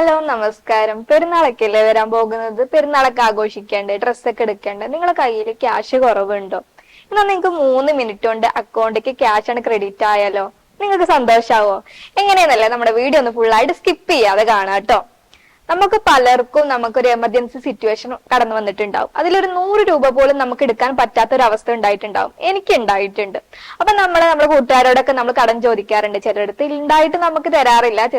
Hello നമസ്കാരം. പെരുന്നാളൊക്കെ അല്ലേ വരാൻ പോകുന്നത്. പെരുന്നാളൊക്കെ ആഘോഷിക്കണ്ടേ, ഡ്രസ്സൊക്കെ എടുക്കണ്ടേ. നിങ്ങളെ കയ്യിൽ ക്യാഷ് കുറവുണ്ടോ? എന്നാൽ നിങ്ങൾക്ക് 3 മിനിറ്റ് കൊണ്ട് അക്കൗണ്ടിലേക്ക് ക്യാഷ് ആണ് ക്രെഡിറ്റ് ആയാലോ? നിങ്ങൾക്ക് സന്തോഷാവോ? എങ്ങനെയെന്നല്ലേ നമ്മുടെ വീഡിയോ ഒന്ന് ഫുള്ളായിട്ട് സ്കിപ്പ് ചെയ്യാതെ കാണാം കേട്ടോ. നമുക്ക് പലർക്കും നമുക്കൊരു എമർജൻസി സിറ്റുവേഷൻ കടന്നു വന്നിട്ടുണ്ടാവും. അതിലൊരു 100 രൂപ പോലും നമുക്ക് എടുക്കാൻ പറ്റാത്ത ഒരു അവസ്ഥ ഉണ്ടായിട്ടുണ്ടാവും. എനിക്ക് ഉണ്ടായിട്ടുണ്ട്. അപ്പൊ നമ്മുടെ കൂട്ടുകാരോടൊക്കെ നമ്മൾ കടം ചോദിക്കാറുണ്ട്. ചിലടത്ത് ഉണ്ടായിട്ട് നമുക്ക് തരാറില്ല,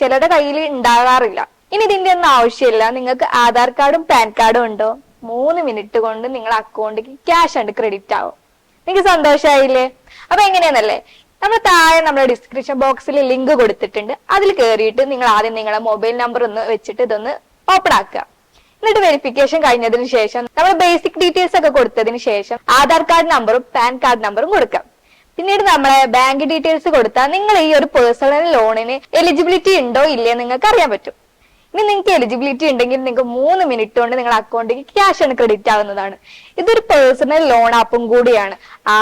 ചിലരുടെ കയ്യിൽ ഉണ്ടാകാറില്ല. ഇനി ഇതിന്റെ ഒന്നും ആവശ്യമില്ല. നിങ്ങൾക്ക് ആധാർ കാർഡും പാൻ കാർഡും ഉണ്ടോ, 3 മിനിറ്റ് കൊണ്ട് നിങ്ങളുടെ അക്കൗണ്ടിലേക്ക് ക്യാഷ് ഉണ്ട് ക്രെഡിറ്റ് ആവും. നിങ്ങൾക്ക് സന്തോഷമായില്ലേ? അപ്പൊ എങ്ങനെയാന്നല്ലേ, നമ്മൾ താഴെ നമ്മുടെ ഡിസ്ക്രിപ്ഷൻ ബോക്സിൽ ലിങ്ക് കൊടുത്തിട്ടുണ്ട്. അതിൽ കയറിയിട്ട് നിങ്ങൾ ആദ്യം നിങ്ങളുടെ മൊബൈൽ നമ്പർ ഒന്ന് വെച്ചിട്ട് ഇതൊന്ന് ഓപ്പൺ ആക്കുക. എന്നിട്ട് വെരിഫിക്കേഷൻ കഴിഞ്ഞതിന് ശേഷം നമ്മൾ ബേസിക് ഡീറ്റെയിൽസ് ഒക്കെ കൊടുത്തതിന് ശേഷം ആധാർ കാർഡ് നമ്പറും പാൻ കാർഡ് നമ്പറും കൊടുക്കാം. പിന്നീട് നമ്മളെ ബാങ്ക് ഡീറ്റെയിൽസ് കൊടുത്താൽ നിങ്ങൾ ഈ ഒരു പേഴ്സണൽ ലോണിന് എലിജിബിലിറ്റി ഉണ്ടോ ഇല്ലേ നിങ്ങൾക്ക് അറിയാൻ പറ്റും. ഇനി നിങ്ങൾക്ക് എലിജിബിലിറ്റി ഉണ്ടെങ്കിൽ നിങ്ങൾക്ക് 3 മിനിറ്റ് കൊണ്ട് നിങ്ങളുടെ അക്കൗണ്ടിലേക്ക് ക്യാഷ് ആണ് ക്രെഡിറ്റ് ആവുന്നതാണ്. ഇതൊരു പേഴ്സണൽ ലോൺ ആപ്പും കൂടിയാണ്.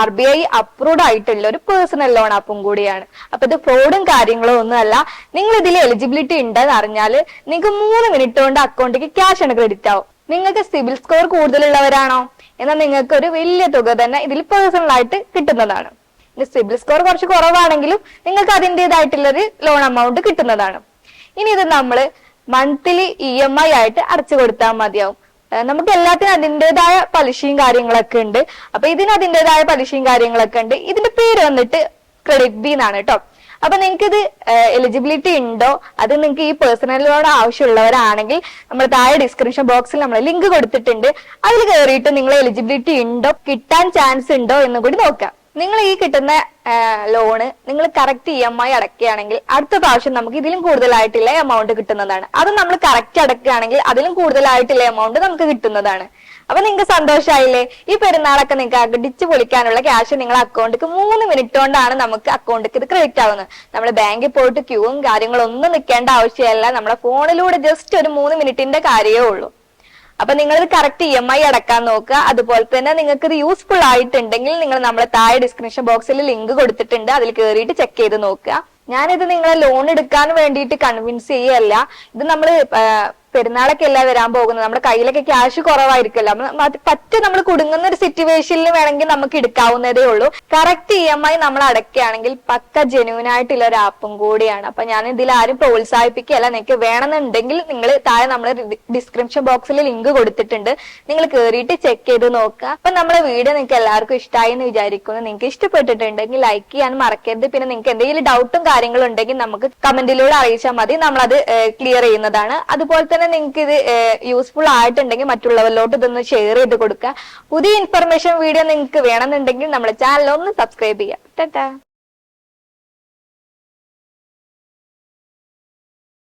RBI അപ്രൂവ്ഡ് ആയിട്ടുള്ള ഒരു പേഴ്സണൽ ലോൺ ആപ്പും കൂടിയാണ്. അപ്പൊ ഇത് ഫ്രോഡും കാര്യങ്ങളോ ഒന്നുമല്ല. നിങ്ങൾ ഇതിൽ എലിജിബിലിറ്റി ഉണ്ടെന്ന് അറിഞ്ഞാൽ നിങ്ങൾക്ക് 3 മിനിറ്റ് കൊണ്ട് അക്കൗണ്ടിലേക്ക് ക്യാഷ് ആണ് ക്രെഡിറ്റ് ആവും. നിങ്ങൾക്ക് സിബിൽ സ്കോർ കൂടുതലുള്ളവരാണോ എന്നാൽ നിങ്ങൾക്ക് ഒരു വലിയ തുക തന്നെ ഇതിൽ പേഴ്സണൽ ആയിട്ട് കിട്ടുന്നതാണ്. സിബിൽ സ്കോർ കുറച്ച് കുറവാണെങ്കിലും നിങ്ങൾക്ക് അതിൻ്റെതായിട്ടുള്ളൊരു ലോൺ എമൗണ്ട് കിട്ടുന്നതാണ്. ഇനി ഇത് നമ്മള് മന്ത്ലി EMI ആയിട്ട് അടച്ചു കൊടുത്താൽ മതിയാവും. നമുക്ക് എല്ലാത്തിനും അതിൻ്റെതായ പലിശയും കാര്യങ്ങളൊക്കെ ഉണ്ട്. അപ്പൊ ഇതിന് അതിൻ്റെതായ പലിശയും കാര്യങ്ങളൊക്കെ ഉണ്ട്. ഇതിന്റെ പേര് വന്നിട്ട് ക്രെഡിറ്റ് ബി എന്നാണ് കേട്ടോ. അപ്പൊ നിങ്ങൾക്ക് ഇത് എലിജിബിലിറ്റി ഉണ്ടോ, അത് നിങ്ങൾക്ക് ഈ പേഴ്സണൽ ലോൺ ആവശ്യമുള്ളവരാണെങ്കിൽ നമ്മൾ താഴെ ഡിസ്ക്രിപ്ഷൻ ബോക്സിൽ നമ്മൾ ലിങ്ക് കൊടുത്തിട്ടുണ്ട്. അതിൽ കയറിയിട്ട് നിങ്ങൾ എലിജിബിലിറ്റി ഉണ്ടോ, കിട്ടാൻ ചാൻസ് ഉണ്ടോ എന്ന് കൂടി നോക്കാം. നിങ്ങൾ ഈ കിട്ടുന്ന ലോണ് നിങ്ങൾ കറക്റ്റ് EMI അടക്കുകയാണെങ്കിൽ അടുത്ത പ്രാവശ്യം നമുക്ക് ഇതിലും കൂടുതലായിട്ടുള്ള എമൗണ്ട് കിട്ടുന്നതാണ്. അത് നമ്മൾ കറക്റ്റ് അടക്കുകയാണെങ്കിൽ അതിലും കൂടുതലായിട്ടുള്ള എമൗണ്ട് നമുക്ക് കിട്ടുന്നതാണ്. അപ്പൊ നിങ്ങൾക്ക് സന്തോഷമായില്ലേ? ഈ പെരുന്നാളൊക്കെ നിങ്ങൾക്ക് അടിച്ചു പൊളിക്കാനുള്ള ക്യാഷ് നിങ്ങളുടെ അക്കൗണ്ടിക്ക് 3 മിനിറ്റ് കൊണ്ടാണ് നമുക്ക് അക്കൗണ്ടിക്ക് ഇത് ക്രെഡിറ്റ് ആവുന്നത്. നമ്മൾ ബാങ്കിൽ പോയിട്ട് ക്യൂവും കാര്യങ്ങളും ഒന്നും നിൽക്കേണ്ട ആവശ്യമല്ല. നമ്മുടെ ഫോണിലൂടെ ജസ്റ്റ് ഒരു 3 മിനിറ്റിന്റെ കാര്യമേ ഉള്ളൂ. അപ്പൊ നിങ്ങൾ ഇത് കറക്റ്റ് EMI അടക്കാൻ നോക്കുക. അതുപോലെ തന്നെ നിങ്ങൾക്ക് ഇത് യൂസ്ഫുൾ ആയിട്ടുണ്ടെങ്കിൽ നിങ്ങൾ നമ്മളെ താഴെ ഡിസ്ക്രിപ്ഷൻ ബോക്സിൽ ലിങ്ക് കൊടുത്തിട്ടുണ്ട്. അതിൽ കയറിയിട്ട് ചെക്ക് ചെയ്ത് നോക്കുക. ഞാനിത് നിങ്ങളെ ലോൺ എടുക്കാൻ വേണ്ടിയിട്ട് കൺവിൻസ് ചെയ്യല്ല. ഇത് നമ്മൾ പെരുന്നാളൊക്കെ അല്ല വരാൻ പോകുന്നത്. നമ്മുടെ കയ്യിലൊക്കെ ക്യാഷ് കുറവായിരിക്കുമല്ലോ. നമ്മൾ കുടുങ്ങുന്ന ഒരു സിറ്റുവേഷനിൽ വേണമെങ്കിൽ നമുക്ക് എടുക്കാവുന്നതേ ഉള്ളൂ. കറക്റ്റ് EMI നമ്മൾ അടക്കുകയാണെങ്കിൽ പക്ക ജെന്യൂൻ ആയിട്ടുള്ള ഒരു ആപ്പും കൂടിയാണ്. അപ്പൊ ഞാൻ ഇതിൽ ആരും പ്രോത്സാഹിപ്പിക്കുകയല്ല. നിങ്ങൾക്ക് വേണമെന്നുണ്ടെങ്കിൽ നിങ്ങൾ താഴെ നമ്മൾ ഡിസ്ക്രിപ്ഷൻ ബോക്സിൽ ലിങ്ക് കൊടുത്തിട്ടുണ്ട്. നിങ്ങൾ കയറിയിട്ട് ചെക്ക് ചെയ്ത് നോക്കുക. അപ്പൊ നമ്മുടെ വീഡിയോ നിങ്ങൾക്ക് എല്ലാവർക്കും ഇഷ്ടമായി എന്ന് വിചാരിക്കുന്നു. നിങ്ങൾക്ക് ഇഷ്ടപ്പെട്ടിട്ടുണ്ടെങ്കിൽ ലൈക്ക് ചെയ്യാൻ മറക്കരുത്. പിന്നെ നിങ്ങൾക്ക് എന്തെങ്കിലും ഡൗട്ടും കാര്യങ്ങളും ഉണ്ടെങ്കിൽ നമുക്ക് കമന്റിലൂടെ അറിയിച്ചാൽ മതി. നമ്മളത് ക്ലിയർ ചെയ്യുന്നതാണ്. അതുപോലെ തന്നെ നിങ്ങൾക്ക് ഇത് യൂസ്ഫുൾ ആയിട്ടുണ്ടെങ്കിൽ മറ്റുള്ളവരിലോട്ട് ഇതൊന്ന് ഷെയർ ചെയ്ത് കൊടുക്കുക. പുതിയ ഇൻഫർമേഷൻ വീഡിയോ നിങ്ങൾക്ക് വേണമെന്നുണ്ടെങ്കിൽ നമ്മുടെ ചാനൽ ഒന്ന് സബ്സ്ക്രൈബ് ചെയ്യാം. ടാറ്റാ.